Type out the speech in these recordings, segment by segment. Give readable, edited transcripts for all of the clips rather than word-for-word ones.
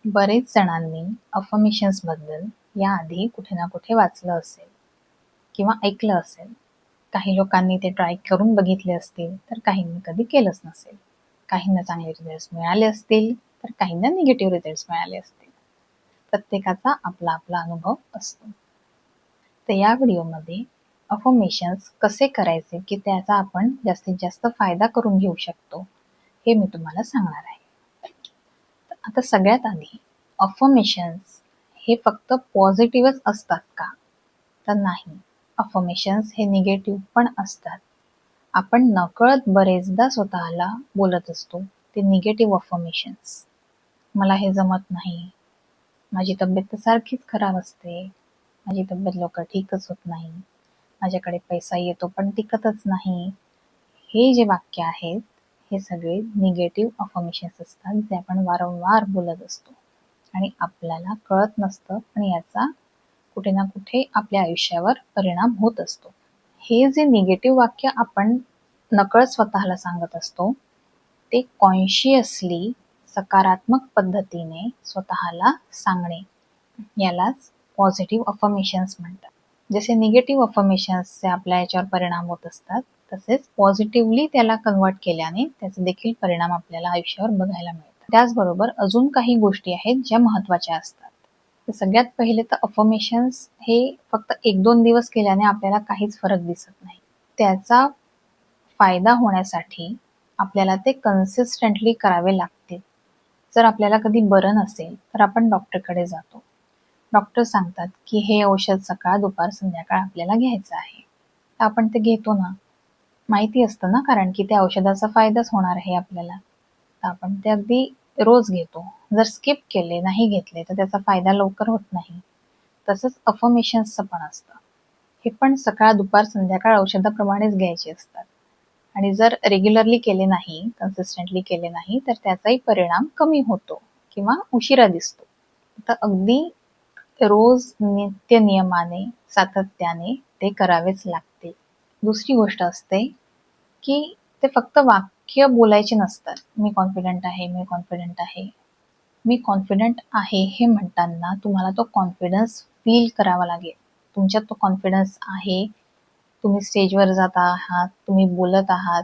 बरेच जणांनी अफर्मेशन्सबद्दल याआधी कुठे ना कुठे वाचलं असेल किंवा ऐकलं असेल. काही लोकांनी ते ट्राय करून बघितले असतील, तर काहींनी कधी केलंच नसेल. काहींना चांगले रिझल्ट्स मिळाले असतील, तर काहींना निगेटिव्ह रिझल्ट्स मिळाले असतील. प्रत्येकाचा आपला आपला अनुभव असतो. तर या व्हिडिओमध्ये अफर्मेशन्स कसे करायचे की त्याचा आपण जास्तीत जास्त फायदा करून घेऊ शकतो, हे मी तुम्हाला सांगणार आहे. आता सगळ्यात आधी अफर्मेशन्स हे फक्त पॉझिटिव्हच असतात का? तर नाही. अफर्मेशन्स हे निगेटिव्ह पण असतात. आपण नकळत बरेचदा स्वतःला बोलत असतो ते निगेटिव्ह अफर्मेशन्स. मला हे जमत नाही, माझी तब्येत तर सारखीच खराब असते, माझी तब्येत लवकर ठीकच होत नाही, माझ्याकडे पैसा येतो पण टिकतच नाही. हे जे वाक्य आहेत हे सगळे निगेटिव्ह अफर्मेशन्स असतात, जे आपण वारंवार बोलत असतो आणि आपल्याला कळत नसतं, पण याचा कुठे ना कुठे आपल्या आयुष्यावर परिणाम होत असतो. हे जे निगेटिव्ह वाक्य आपण नकळत स्वतःला सांगत असतो, ते कॉन्शियसली सकारात्मक पद्धतीने स्वतःला सांगणे, यालाच पॉझिटिव्ह अफर्मेशन्स म्हणतात. जसे निगेटिव्ह अफर्मेशन्सचे आपल्या याच्यावर परिणाम होत असतात, तसेच पॉझिटिव्हली त्याला कन्वर्ट केल्याने त्याचे देखील परिणाम आपल्याला आयुष्यावर बघायला मिळतात. त्याचबरोबर अजून काही गोष्टी आहेत ज्या महत्त्वाच्या असतात. तर सगळ्यात पहिले तर अफर्मेशन्स हे फक्त 1-2 दिवस केल्याने आपल्याला काहीच फरक दिसत नाही. त्याचा फायदा होण्यासाठी आपल्याला ते कन्सिस्टंटली करावे लागतील. जर आपल्याला कधी बरं नसेल तर आपण डॉक्टरकडे जातो. डॉक्टर सांगतात की हे औषध सकाळ, दुपार, संध्याकाळ आपल्याला घ्यायचं आहे. तर आपण ते घेतो ना. माहिती असतं ना, कारण की त्या औषधाचा फायदाच होणार आहे आपल्याला. तर आपण ते अगदी रोज घेतो. जर स्किप केले, नाही घेतले तर त्याचा फायदा लवकर होत नाही. तसंच अफर्मेशन्सचं पण असतं. हे पण सकाळ, दुपार, संध्याकाळ औषधाप्रमाणेच घ्यायचे असतात. आणि जर रेग्युलरली केले नाही, कन्सिस्टंटली केले नाही, तर त्याचाही परिणाम कमी होतो किंवा उशिरा दिसतो. तर अगदी रोज नित्य नियमाने, सातत्याने ते करावेच लागते. दुसरी गोष्ट असते की ते फक्त वाक्य बोलायचे नसतात. मी कॉन्फिडंट आहे, मी कॉन्फिडंट आहे. मी कॉन्फिडंट आहे हे म्हणताना तुम्हाला तो कॉन्फिडन्स फील करावा लागेल. तुमच्यात तो कॉन्फिडन्स आहे. तुम्ही स्टेजवर जात आहात, तुम्ही बोलत आहात,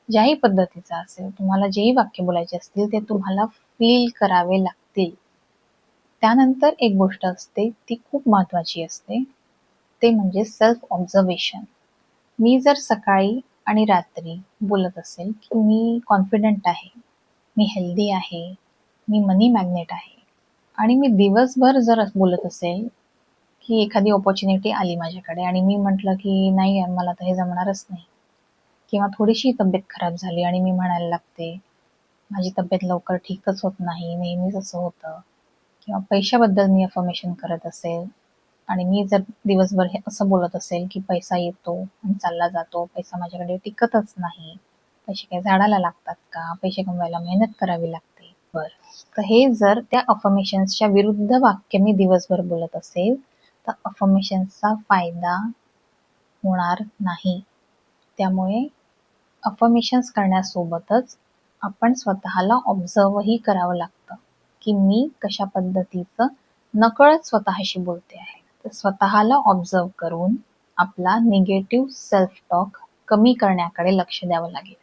ज्याही पद्धतीचा असेल, तुम्हाला जेही वाक्य बोलायचे असतील ते तुम्हाला फील करावे लागतील. त्यानंतर एक गोष्ट असते, ती खूप महत्त्वाची असते, ते म्हणजे सेल्फ ऑब्झर्वेशन. मी जर सकाळी आणि रात्री बोलत असेल की मी कॉन्फिडंट आहे, मी हेल्दी आहे, मी मनी मॅग्नेट आहे, आणि मी दिवसभर जर बोलत असेल की एखादी अपॉर्च्युनिटी आली माझ्याकडे आणि मी म्हटलं की नाही यार, मला तर हे जमणारच नाही, किंवा थोडीशी तब्येत खराब झाली आणि मी म्हणायला लागते माझी तब्येत लवकर ठीकच होत नाही, नेहमीच असं होतं, किंवा पैशाबद्दल मी अफर्मेशन करत असेल आणि मी जर दिवसभर हे असं बोलत असेल की पैसा येतो आणि चालला जातो, पैसा माझ्याकडे टिकतच नाही, पैसे काय झाडाला लागतात का, पैसे कमवायला मेहनत करावी लागते. तर हे जर त्या अफर्मेशन्सच्या विरुद्ध वाक्य मी दिवसभर बोलत असेल, तर अफर्मेशन्सचा फायदा होणार नाही. त्यामुळे अफर्मेशन्स करण्यासोबतच आपण स्वतःला ऑब्झर्वही करावं लागतं की मी कशा पद्धतीचं नकळत स्वतःशी बोलते आहे. तर स्वतःला ऑब्झर्व करून आपला निगेटिव्ह सेल्फ टॉक कमी करण्याकडे लक्ष द्यावं लागेल.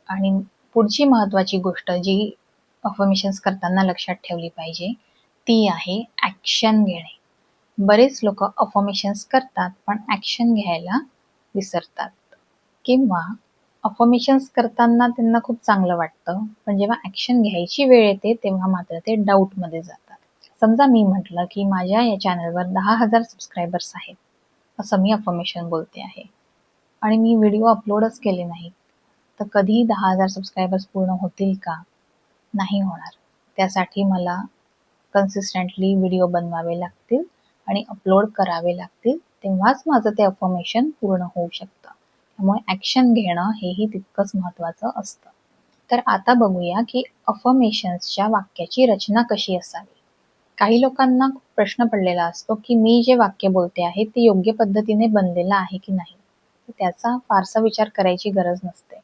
आणि पुढची महत्त्वाची गोष्ट जी अफर्मेशन्स करताना लक्षात ठेवली पाहिजे, ती आहे ॲक्शन घेणे. बरेच लोक अफर्मेशन्स करतात पण ॲक्शन घ्यायला विसरतात, किंवा अफर्मेशन्स करताना त्यांना खूप चांगलं वाटतं, पण जेव्हा ॲक्शन घ्यायची वेळ येते तेव्हा मात्र ते डाऊटमध्ये जातात. समजा मी म्हटलं की माझ्या या चॅनलवर 10,000 सबस्क्रायबर्स आहेत, असं मी अफर्मेशन बोलते आहे, आणि मी व्हिडिओ अपलोडच केले नाहीत, तर कधी 10,000 सबस्क्रायबर्स पूर्ण होतील का? नाही होणार. त्यासाठी मला कन्सिस्टंटली व्हिडिओ बनवावे लागतील आणि अपलोड करावे लागतील, तेव्हाच माझं ते अफर्मेशन पूर्ण होऊ शकतं. त्यामुळे ॲक्शन घेणं हेही तितकंच महत्त्वाचं असतं. तर आता बघूया की अफर्मेशन्सच्या वाक्याची रचना कशी असावी. काही लोकांना प्रश्न पडलेला असतो की मी जे वाक्य बोलते आहे ते योग्य पद्धतीने बनलेलं आहे की नाही. त्याचा फारसा विचार करायची गरज नसते.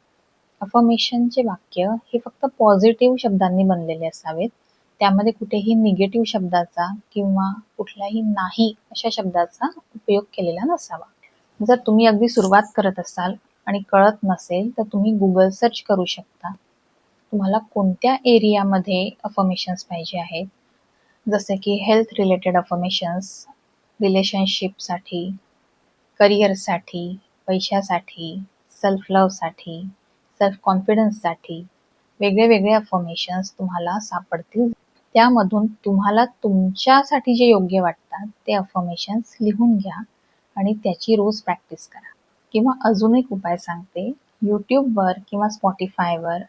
अफर्मेशनचे वाक्य हे फक्त पॉझिटिव्ह शब्दांनी बनलेले असावेत, त्यामध्ये कुठेही निगेटिव्ह शब्दाचा किंवा कुठल्याही नाही अशा शब्दाचा उपयोग केलेला नसावा. जर तुम्ही अगदी सुरुवात करत असाल आणि कळत नसेल तर तुम्ही Google सर्च करू शकता. तुम्हाला कोणत्या एरियामध्ये अफर्मेशन्स पाहिजे आहेत, जसे की हेल्थ रिलेटेड अफर्मेशन्स, रिलेशनशिपसाठी, करिअरसाठी, पैशासाठी, सेल्फ लव्हसाठी, सेल्फ कॉन्फिडन्ससाठी वेगळे वेगळे अफर्मेशन्स तुम्हाला सापडतील. त्यामधून तुम्हाला तुमच्यासाठी जे योग्य वाटतात ते अफर्मेशन्स लिहून घ्या आणि त्याची रोज प्रॅक्टिस करा. किंवा अजून एक उपाय सांगते, यूट्यूबवर किंवा स्पॉटिफायवर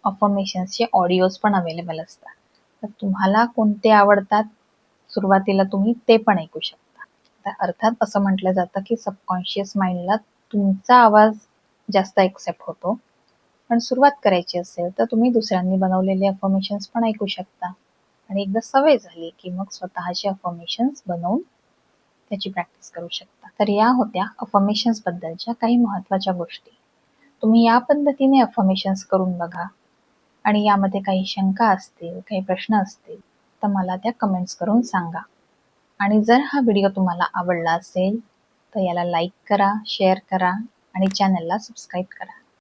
अफर्मेशन्सचे ऑडिओज पण अवेलेबल असतात. तर तुम्हाला कोणते आवडतात सुरुवातीला तुम्ही ते पण ऐकू शकता. तर अर्थात असं म्हटलं जातं की सबकॉन्शियस माइंडला तुमचा आवाज जास्त एक्सेप्ट होतो. पण सुरुवात करायची असेल तर तुम्ही दुसऱ्यांनी बनवलेले अफर्मेशन्स पण ऐकू शकता आणि एकदा सवय झाली की मग स्वतःचे अफर्मेशन्स बनवून त्याची प्रॅक्टिस करू शकता. तर या होत्या अफर्मेशन्स बद्दलच्या काही महत्त्वाच्या गोष्टी. तुम्ही या पद्धतीने अफर्मेशन्स करून बघा आणि यामध्ये काही शंका असतील, काही प्रश्न असतील तर मला त्या कमेंट्स करून सांगा. आणि जर हा व्हिडिओ तुम्हाला आवडला असेल तर याला लाईक करा, शेअर करा आणि चॅनलला सबस्क्राईब करा.